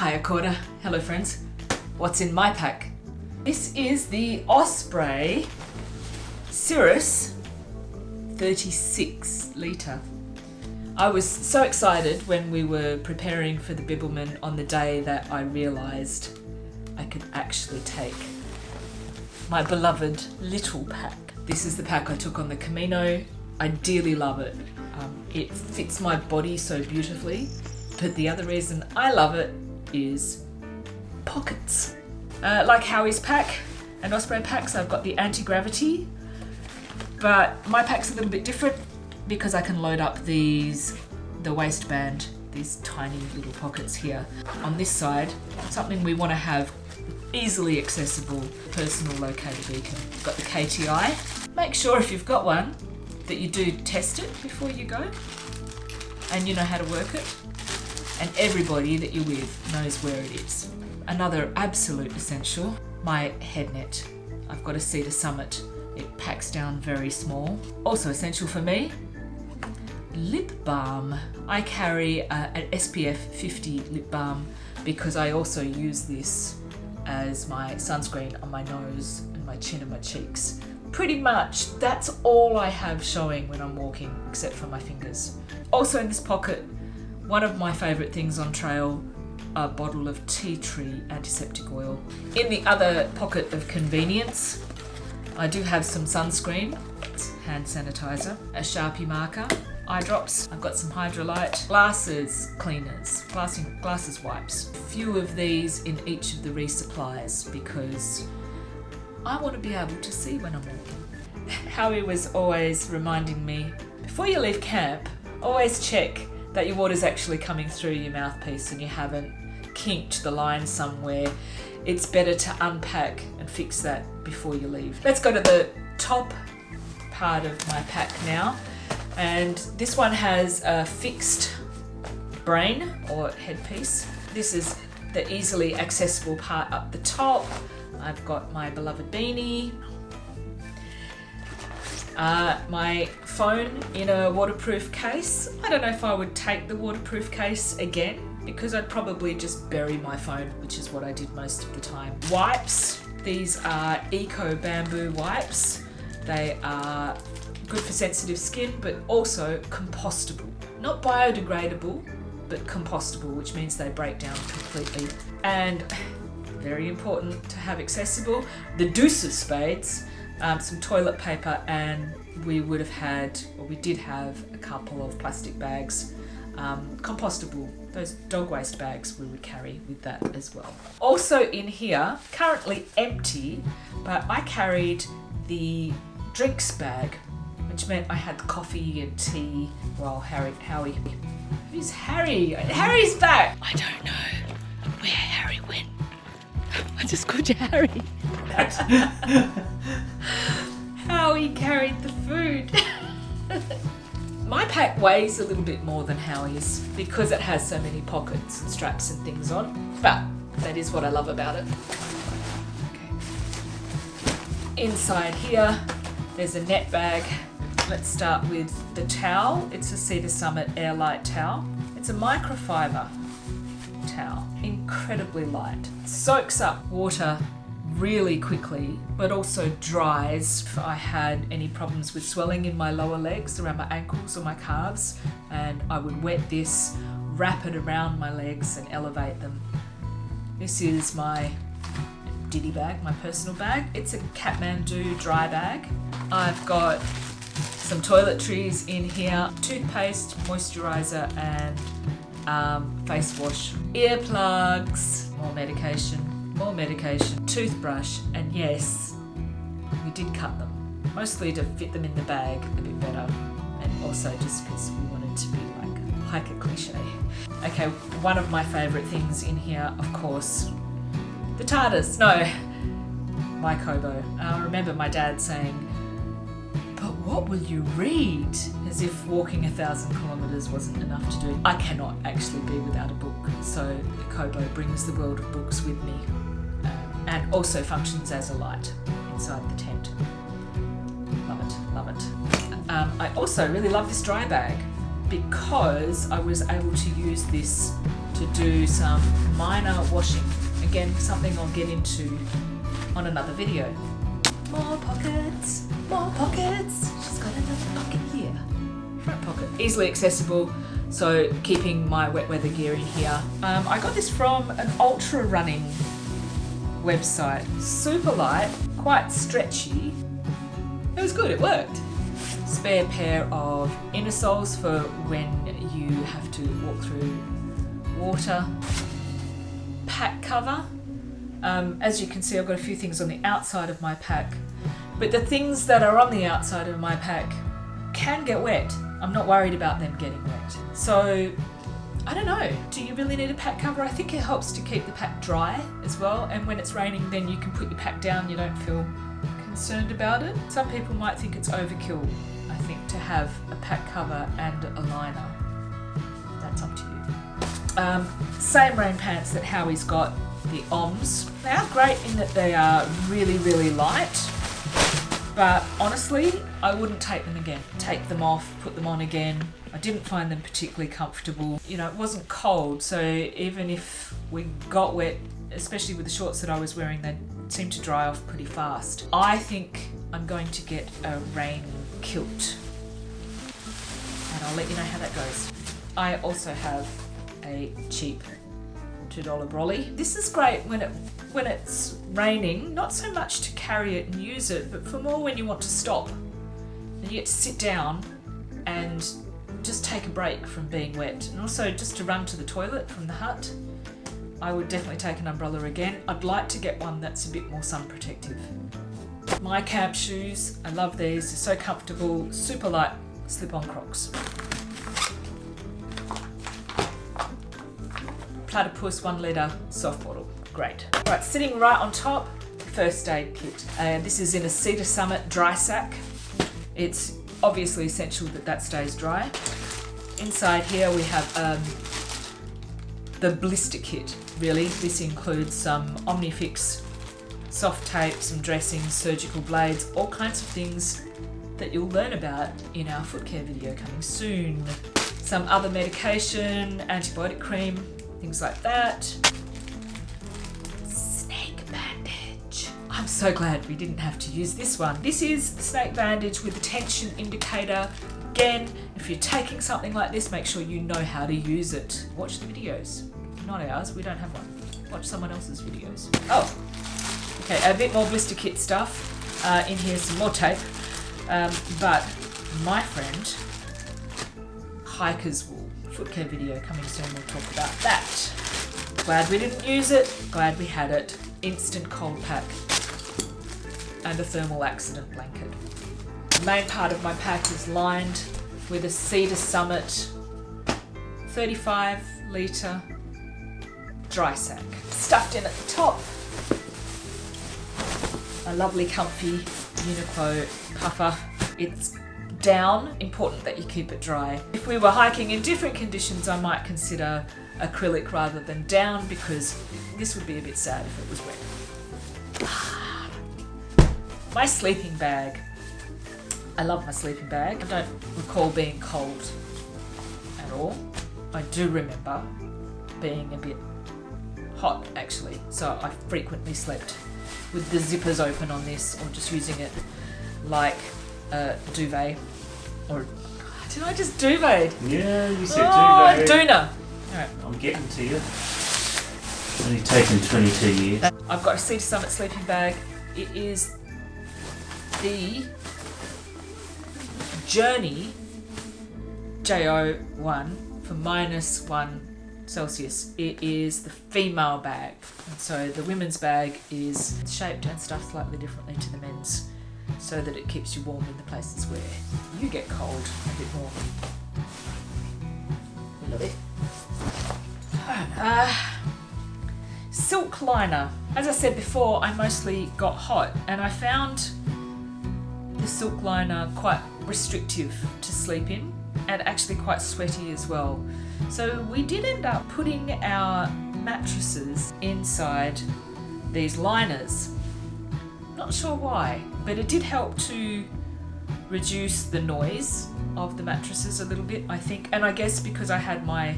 Hiya Corda. Hello friends. What's in my pack? This is the Osprey Cirrus 36 litre. I was so excited when we were preparing for the Bibbulmun on the day that I realised I could actually take my beloved little pack. This is the pack I took on the Camino. I dearly love it. It fits my body so beautifully, but the other reason I love it is pockets. Like Howie's pack and Osprey packs, I've got the anti-gravity, but my pack's a little bit different because I can load up the waistband, these tiny little pockets here. On this side, something we want to have easily accessible, personal located beacon. We've got the KTI. Make sure if you've got one that you do test it before you go and you know how to work it, and everybody that you're with knows where it is. Another absolute essential, my head net. I've got a Cedar Summit. It packs down very small. Also essential for me, lip balm. I carry an SPF 50 lip balm because I also use this as my sunscreen on my nose and my chin and my cheeks. Pretty much that's all I have showing when I'm walking, except for my fingers. Also in this pocket, one of my favourite things on trail, a bottle of tea tree antiseptic oil. In the other pocket of convenience, I do have some sunscreen, hand sanitizer, a Sharpie marker, eye drops, I've got some Hydrolite, glasses cleaners, glasses wipes. A few of these in each of the resupplies because I want to be able to see when I'm walking. Howie was always reminding me, before you leave camp, always check that your water's actually coming through your mouthpiece and you haven't kinked the line somewhere. It's better to unpack and fix that before you leave. Let's go to the top part of my pack now. And this one has a fixed brain or headpiece. This is the easily accessible part up the top. I've got my beloved beanie, my phone in a waterproof case. I don't know if I would take the waterproof case again because I'd probably just bury my phone, which is what I did most of the time. Wipes. These are Eco Bamboo wipes. They are good for sensitive skin, but also compostable. Not biodegradable, but compostable, which means they break down completely. And very important to have accessible, the deuce of spades, some toilet paper, and we did have a couple of plastic bags, compostable, those dog waste bags we would carry with that as well. Also in here, currently empty, but I carried the drinks bag, which meant I had coffee and tea while Howie. Who's Harry? Harry's back! I don't know where Harry went. I just called you Harry. Howie carried the food. My pack weighs a little bit more than Howie's because it has so many pockets and straps and things on, but that is what I love about it. Okay. Inside here, there's a net bag. Let's start with the towel. It's a Cedar Summit Airlight towel. It's a microfiber towel, incredibly light. Soaks up water really quickly, but also dries if I had any problems with swelling in my lower legs, around my ankles or my calves, and I would wet this, wrap it around my legs and elevate them. This is my ditty bag, my personal bag. It's a Kathmandu dry bag. I've got some toiletries in here, toothpaste, moisturiser and face wash, earplugs, more medication, toothbrush, and yes, we did cut them, mostly to fit them in the bag a bit better, and also just because we wanted to be like hiker cliche. Okay, one of my favourite things in here, of course, the TARDIS, no, my Kobo. I remember my dad saying, "But what will you read?" As if walking 1,000 kilometres wasn't enough to do. I cannot actually be without a book, so the Kobo brings the world of books with me, and also functions as a light inside the tent. Love it. I also really love this dry bag because I was able to use this to do some minor washing. Again, something I'll get into on another video. More pockets, more pockets. She's got another pocket here. Front pocket, easily accessible, so keeping my wet weather gear in here. I got this from an ultra running website. Super light, quite stretchy. It was good, it worked. Spare pair of inner soles for when you have to walk through water. Pack cover. As you can see, I've got a few things on the outside of my pack, but the things that are on the outside of my pack can get wet. I'm not worried about them getting wet. So, I don't know, do you really need a pack cover? I think it helps to keep the pack dry as well, and when it's raining then you can put your pack down, you don't feel concerned about it. Some people might think it's overkill, I think, to have a pack cover and a liner. That's up to you. Same rain pants that Howie's got, the OMS. They are great in that they are really, really light, but honestly, I wouldn't take them again. Take them off, put them on again. I didn't find them particularly comfortable. You know, it wasn't cold, so even if we got wet, especially with the shorts that I was wearing, they seemed to dry off pretty fast. I think I'm going to get a rain kilt, and I'll let you know how that goes. I also have a cheap $2 brolly. This is great when it's raining, not so much to carry it and use it, but for more when you want to stop and you get to sit down and just take a break from being wet, and also just to run to the toilet from the hut. I would definitely take an umbrella again. I'd like to get one that's a bit more sun protective. My camp shoes, I love these, they're so comfortable, super light slip-on Crocs. Platypus 1 litre soft bottle, great. Right, sitting right on top, first aid kit. This is in a Cedar Summit dry sack. It's obviously essential that stays dry. Inside here we have the blister kit, really. This includes some Omnifix soft tape, some dressings, surgical blades, all kinds of things that you'll learn about in our foot care video coming soon. Some other medication, antibiotic cream, things like that. Snake bandage. I'm so glad we didn't have to use this one. This is snake bandage with a tension indicator. Again, if you're taking something like this, make sure you know how to use it. Watch the videos. Not ours, we don't have one. Watch someone else's videos. Oh, okay, a bit more blister kit stuff. In here, some more tape. But my friend, hiker's wool. Foot care video coming soon, we'll talk about that. Glad we didn't use it, glad we had it. Instant cold pack and a thermal accident blanket. The main part of my pack is lined with a Cedar Summit 35 litre dry sack. Stuffed in at the top, a lovely comfy Uniqlo puffer. It's down, important that you keep it dry. If we were hiking in different conditions, I might consider acrylic rather than down, because this would be a bit sad if it was wet. My sleeping bag. I love my sleeping bag. I don't recall being cold at all. I do remember being a bit hot actually, so I frequently slept with the zippers open on this, or just using it like a duvet. Or did I just duvet? Yeah, you said Oh, duvet. doona. Alright. I'm getting to you. Only taken 22 years. I've got a Cedar Summit sleeping bag. It is the Journey JO1 for -1 Celsius. It is the female bag. And so the women's bag is shaped and stuffed slightly differently to the men's, so that it keeps you warm in the places where you get cold a bit more. We love it. Silk liner. As I said before, I mostly got hot, and I found the silk liner quite restrictive to sleep in, and actually quite sweaty as well. So we did end up putting our mattresses inside these liners. Not sure why, but it did help to reduce the noise of the mattresses a little bit, I think. And I guess because I had my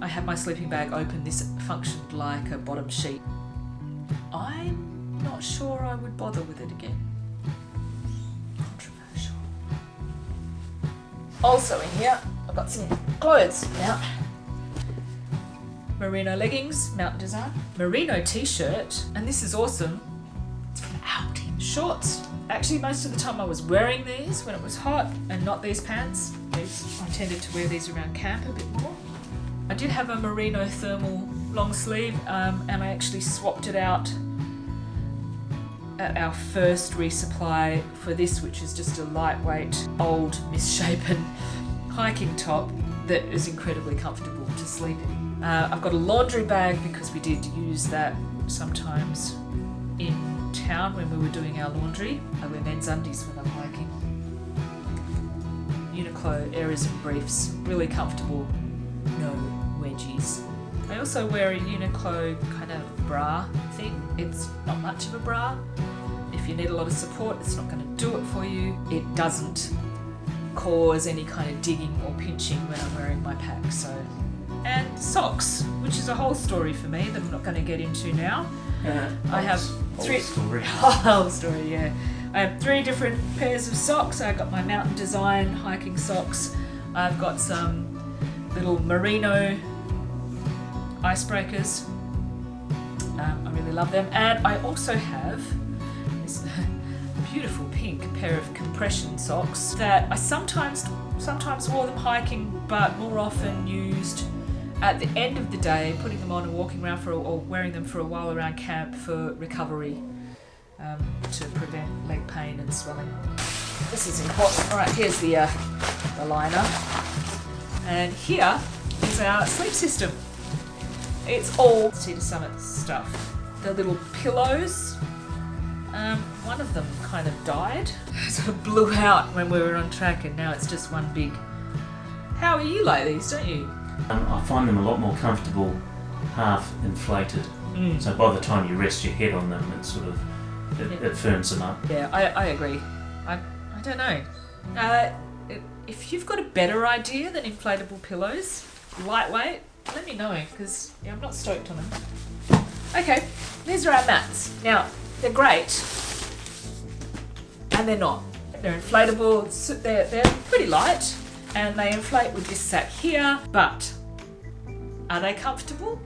I had my sleeping bag open, this functioned like a bottom sheet. I'm not sure I would bother with it again. Controversial. Also in here, I've got some clothes now. Merino leggings, Mountain Design. Merino t-shirt, and this is awesome. It's from Aldi. Shorts. Actually, most of the time I was wearing these when it was hot, and not these pants. I tended to wear these around camp a bit more. I did have a merino thermal long sleeve, and I actually swapped it out at our first resupply for this, which is just a lightweight, old, misshapen hiking top that is incredibly comfortable to sleep in. I've got a laundry bag because we did use that sometimes in town when we were doing our laundry. I wear men's undies when I'm hiking. Uniqlo Aeras and Briefs, really comfortable, no wedgies. I also wear a Uniqlo kind of bra thing. It's not much of a bra. If you need a lot of support, it's not going to do it for you. It doesn't cause any kind of digging or pinching when I'm wearing my pack. And socks, which is a whole story for me that I'm not going to get into now. I have three. Whole story, yeah. I have 3 different pairs of socks. I got my Mountain Design hiking socks. I've got some little merino icebreakers. I really love them. And I also have this beautiful pink pair of compression socks that I sometimes wore them hiking, but more often used at the end of the day, putting them on and walking around or wearing them for a while around camp for recovery, to prevent leg pain and swelling. This is important. All right, here's the liner, and here is our sleep system. It's all Cedar Summit stuff. The little pillows. One of them kind of died, so it blew out when we were on track, and now it's just one big. How you like these, don't you? I find them a lot more comfortable, half inflated. So by the time you rest your head on them, it sort of it firms them up. Yeah, I agree. I don't know. If you've got a better idea than inflatable pillows, lightweight, let me know, because I'm not stoked on them. Okay, these are our mats. Now, they're great, and they're not. They're inflatable, they're pretty light, and they inflate with this sack here, but are they comfortable?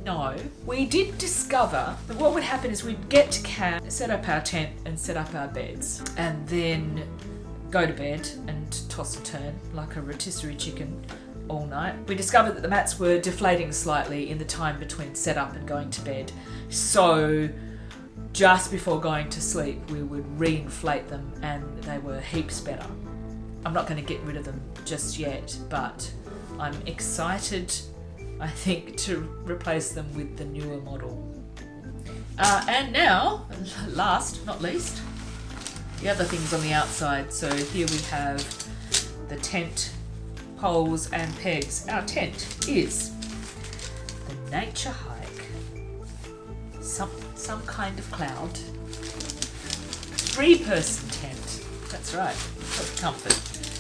No. We did discover that what would happen is we'd get to camp, set up our tent and set up our beds, and then go to bed and toss and turn like a rotisserie chicken all night. We discovered that the mats were deflating slightly in the time between setup and going to bed. So just before going to sleep, we would reinflate them, and they were heaps better. I'm not going to get rid of them just yet, but I'm excited, I think, to replace them with the newer model. And now, last not least, the other things on the outside. So here we have the tent, poles and pegs. Our tent is the Nature Hike. Some kind of cloud. 3-person tent. That's right. For comfort.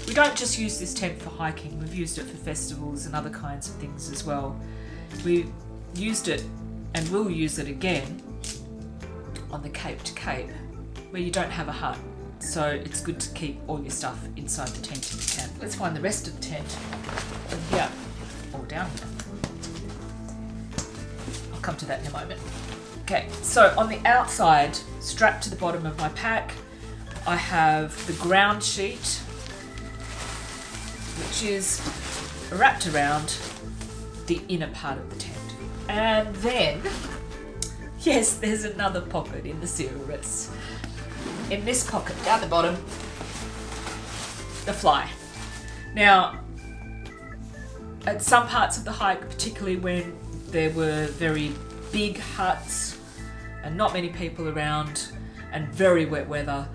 We don't just use this tent for hiking. We've used it for festivals and other kinds of things as well. We used it and will use it again on the Cape to Cape, where you don't have a hut. So it's good to keep all your stuff inside the tent if you can. Let's find the rest of the tent from here or down here. I'll come to that in a moment. Okay, so on the outside, strapped to the bottom of my pack, I have the ground sheet, which is wrapped around the inner part of the tent. And then, yes, there's another pocket in the Cirrus. In this pocket, down the bottom, the fly. Now, at some parts of the hike, particularly when there were very big huts and not many people around and very wet weather,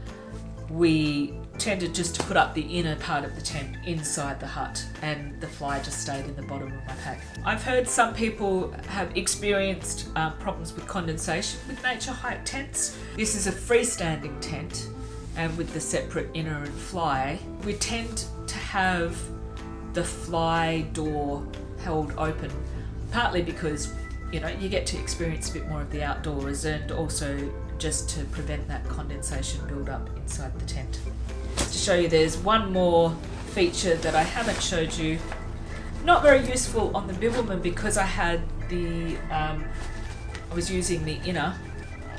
we tended just to put up the inner part of the tent inside the hut, and the fly just stayed in the bottom of my pack. I've heard some people have experienced problems with condensation with nature hike tents. This is a freestanding tent, and with the separate inner and fly, we tend to have the fly door held open, partly because you get to experience a bit more of the outdoors, and also just to prevent that condensation build up inside the tent. Just to show you, there's one more feature that I haven't showed you. Not very useful on the Bibbulmun because I had I was using the inner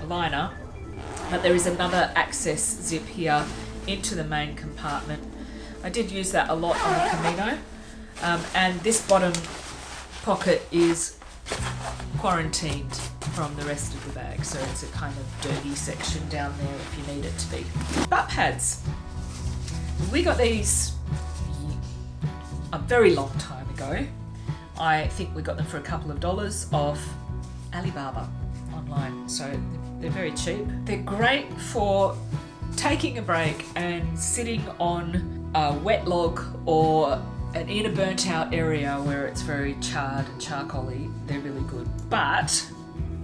liner, but there is another access zip here into the main compartment. I did use that a lot on the Camino, and this bottom pocket is quarantined from the rest of the bag, so it's a kind of dirty section down there if you need it to be. Butt pads. We got these a very long time ago. I think we got them for a couple of dollars off Alibaba online, so they're very cheap. They're great for taking a break and sitting on a wet log or in a burnt out area where it's very charred and charcoaly. They're really good, but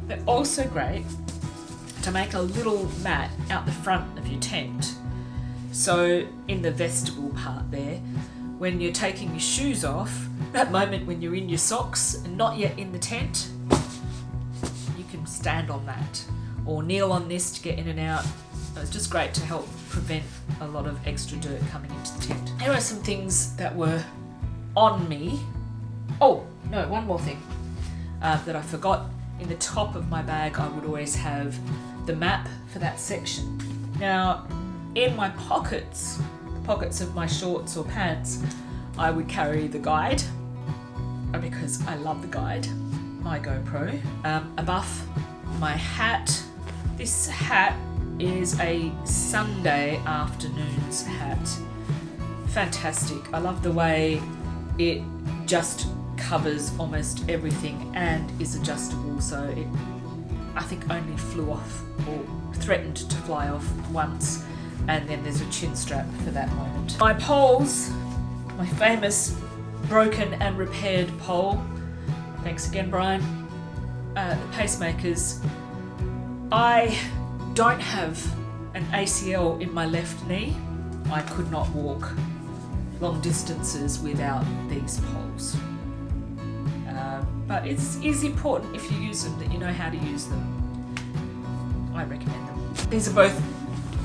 they're also great to make a little mat out the front of your tent. So in the vestibule part there, when you're taking your shoes off, that moment when you're in your socks and not yet in the tent, you can stand on that or kneel on this to get in and out. It's just great to help prevent a lot of extra dirt coming into the tent. Here are some things that were on me. Oh, no, one more thing that I forgot. In the top of my bag, I would always have the map for that section. Now, in my pockets, the pockets of my shorts or pants, I would carry the guide, because I love the guide, my GoPro, a buff, my hat. This hat is a Sunday afternoons hat. Fantastic. I love the way it just covers almost everything and is adjustable, so it, I think, only flew off or threatened to fly off once, and then there's a chin strap for that moment. My poles, my famous broken and repaired pole. Thanks again, Brian. The pacemakers. I don't have an ACL in my left knee. I could not walk long distances without these poles. But it is important if you use them that you know how to use them. I recommend them. These are both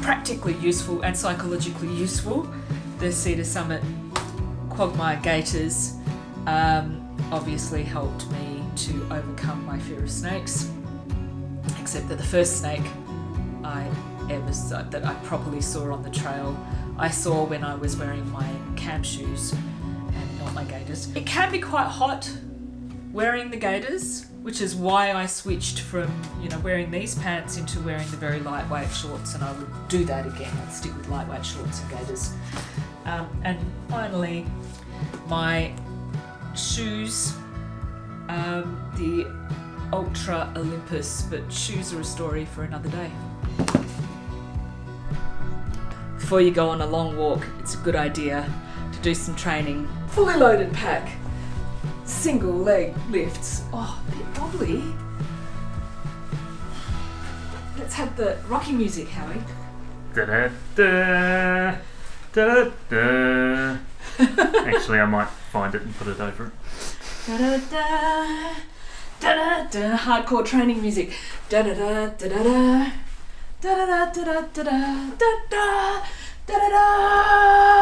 practically useful and psychologically useful. The Cedar Summit Quagmire gaiters obviously helped me to overcome my fear of snakes, except that the first snake that I properly saw on the trail, I saw when I was wearing my camp shoes and not my gaiters. It can be quite hot wearing the gaiters, which is why I switched from wearing these pants into wearing the very lightweight shorts, and I would do that again. I'd stick with lightweight shorts and gaiters. And finally, my shoes, the Ultra Olympus, but shoes are a story for another day. Before you go on a long walk, it's a good idea to do some training. Fully loaded pack, single leg lifts. Oh, a bit wobbly. Let's have the rocky music, Howie. Da da da da. Actually, I might find it and put it over it. Da da da da da da. Hardcore training music. Da da da da da da. Da da da da da da da da da da da.